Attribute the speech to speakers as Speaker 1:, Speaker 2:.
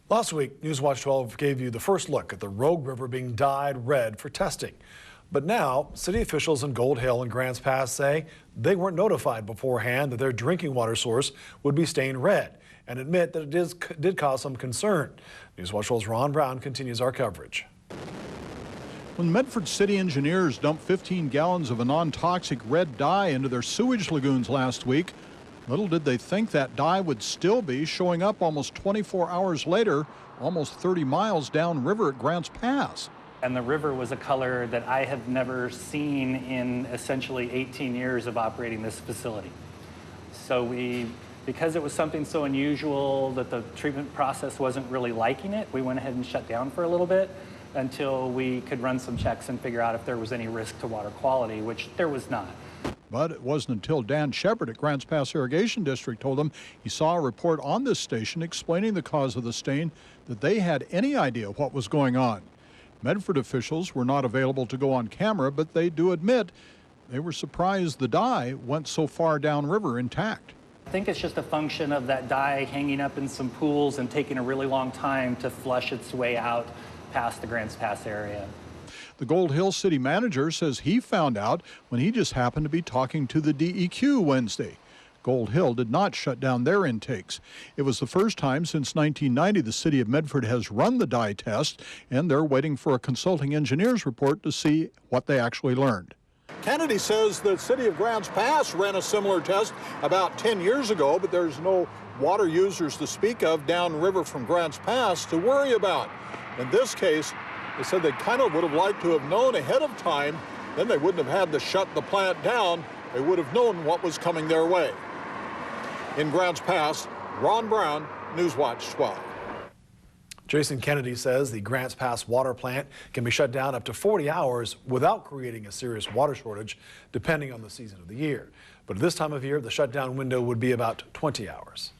Speaker 1: Last week, Newswatch 12 gave you the first look at the Rogue River being dyed red for testing. But now, city officials in Gold Hill and Grants Pass say they weren't notified beforehand that their drinking water source would be stained red and admit that it did cause some concern. Newswatch 12's Ron Brown continues our coverage.
Speaker 2: When Medford city engineers dumped 15 gallons of a non-toxic red dye into their sewage lagoons last week, little did they think that dye would still be showing up almost 24 hours later, almost 30 miles downriver at Grants Pass.
Speaker 3: And the river was a color that I have never seen in essentially 18 years of operating this facility. So because it was something so unusual that the treatment process wasn't really liking it, we went ahead and shut down for a little bit until we could run some checks and figure out if there was any risk to water quality, which there was not.
Speaker 2: But it wasn't until Dan Shepard at Grants Pass Irrigation District told him he saw a report on this station explaining the cause of the stain that they had any idea what was going on. Medford officials were not available to go on camera, but they do admit they were surprised the dye went so far downriver intact.
Speaker 3: I think it's just a function of that dye hanging up in some pools and taking a really long time to flush its way out past the Grants Pass area.
Speaker 2: The Gold Hill city manager says he found out when he just happened to be talking to the DEQ Wednesday. Gold Hill did not shut down their intakes. It was the first time since 1990 the city of Medford has run the dye test, and they're waiting for a consulting engineer's report to see what they actually learned. Kennedy says the city of Grants Pass ran a similar test about 10 years ago, but there's no water users to speak of downriver from Grants Pass to worry about. In this case, they said they kind of would have liked to have known ahead of time. Then they wouldn't have had to shut the plant down. They would have known what was coming their way. In Grants Pass, Ron Brown, Newswatch 12.
Speaker 1: Jason Kennedy says the Grants Pass water plant can be shut down up to 40 hours without creating a serious water shortage, depending on the season of the year. But at this time of year, the shutdown window would be about 20 hours.